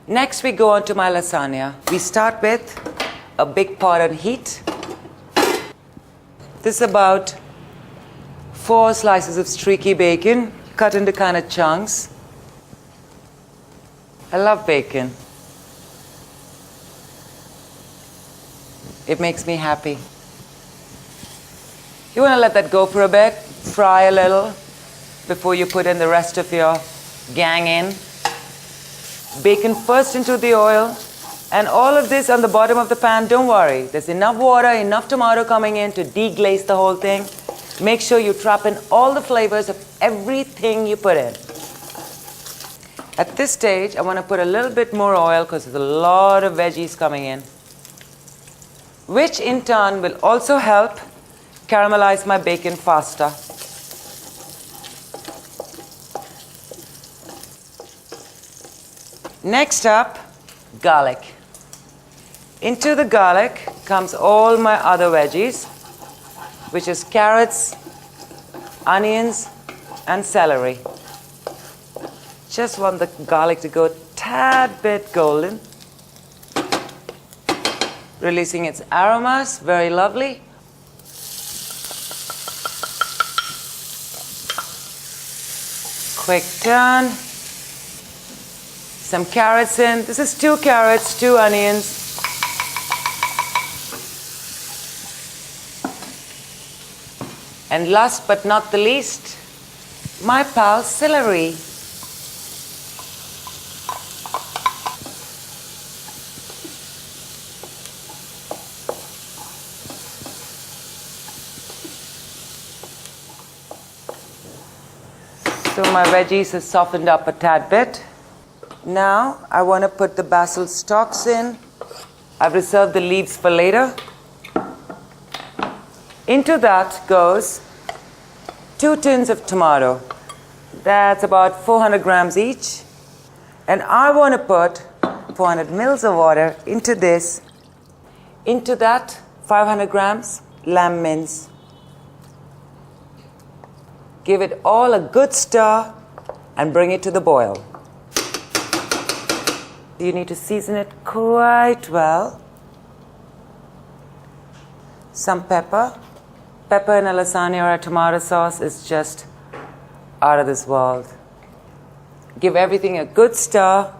Next we go on to my lasagna. We start with a big pot on heat. This is about 4 slices of streaky bacon, cut into kind of chunks. I love bacon. It makes me happy. You want to let that go for a bit, fry a little before you put in the rest of your gang in. Bacon first into the oil, and all of this on the bottom of the pan, don't worry. There's enough water, enough tomato coming in to deglaze the whole thing. Make sure you trap in all the flavors of everything you put in. At this stage, I want to put a little bit more oil because there's a lot of veggies coming in, which in turn will also help caramelize my bacon faster. Next up, garlic. Into the garlic comes all my other veggies, which is carrots, onions, and celery. Just want the garlic to go a tad bit golden, releasing its aromas, very lovely. Quick turn. Some carrots in. This is 2 carrots, 2 onions. And last but not the least, my pal celery. So my veggies have softened up a tad bit. Now I want to put the basil stalks in. I've reserved the leaves for later. Into that goes 2 tins of tomato. That's about 400 grams each. And I want to put 400 mils of water into this. Into that 500 grams lamb mince. Give it all a good stir and bring it to the boil. You need to season it quite well. Some pepper. Pepper in a lasagna or a tomato sauce is just out of this world. Give everything a good stir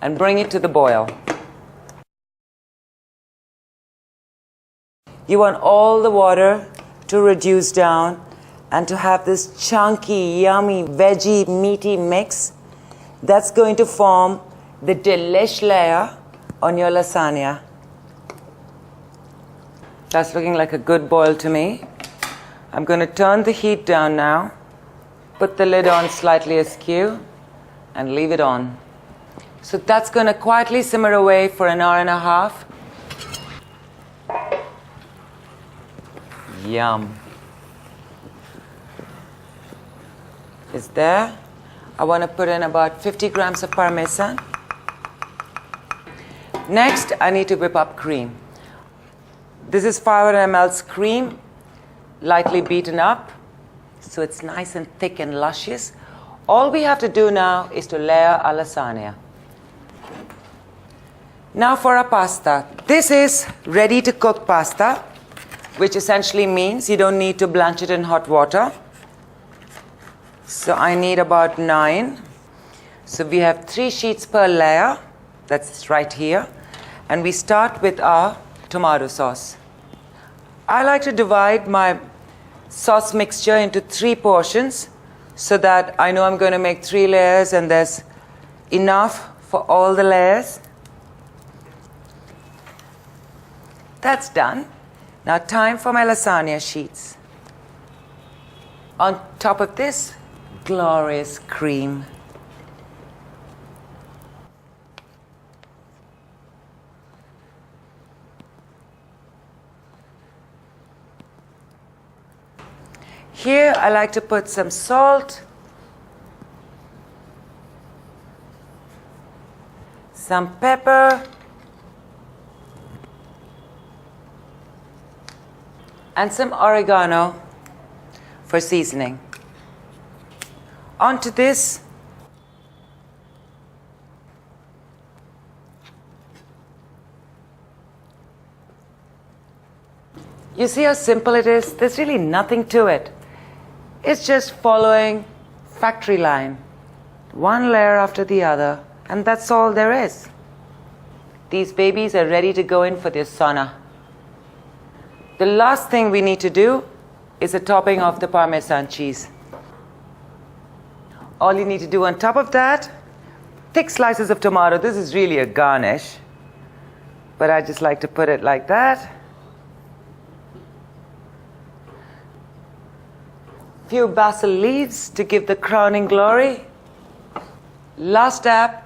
and bring it to the boil. You want all the water to reduce down and to have this chunky, yummy, veggie, meaty mix that's going to form the delish layer on your lasagna. That's looking like a good boil to me. I'm going to turn the heat down now, put the lid on slightly askew, and leave it on. So that's going to quietly simmer away for an hour and a half. Yum. Is there? I want to put in about 50 grams of parmesan. Next, I need to whip up cream. This is 500 ml cream, lightly beaten up, so it's nice and thick and luscious. All we have to do now is to layer our lasagna. Now for our pasta. This is ready to cook pasta, which essentially means you don't need to blanch it in hot water. So I need about 9. So we have 3 sheets per layer. That's right here. And we start with our tomato sauce. I like to divide my sauce mixture into 3 portions so that I know I'm going to make 3 layers and there's enough for all the layers. That's done. Now time for my lasagna sheets. On top of this, glorious cream. Here I like to put some salt, some pepper, and some oregano for seasoning. Onto this, You see how simple it is? There's really nothing to it. It's just following factory line, one layer after the other, and that's all there is. These babies are ready to go in for their sauna. The last thing we need to do is a topping of the Parmesan cheese. All you need to do on top of that, thick slices of tomato. This is really a garnish, but I just like to put it like that. Few basil leaves to give the crowning glory. Last step,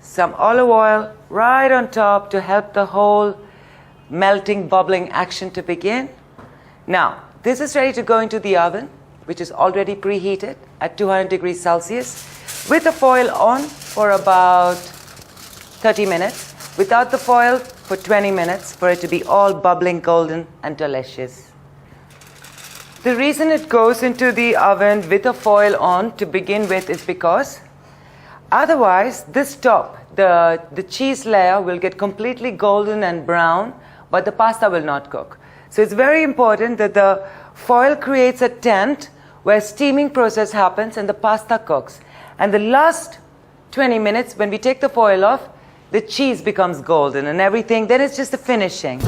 some olive oil right on top to help the whole melting, bubbling action to begin. Now, this is ready to go into the oven, which is already preheated at 200 degrees Celsius, with the foil on for about 30 minutes, without the foil for 20 minutes, for it to be all bubbling, golden, and delicious. The reason it goes into the oven with the foil on to begin with is because otherwise this top, the cheese layer, will get completely golden and brown, but the pasta will not cook. So it's very important that the foil creates a tent where steaming process happens and the pasta cooks. And the last 20 minutes, when we take the foil off, the cheese becomes golden and everything. Then it's just the finishing.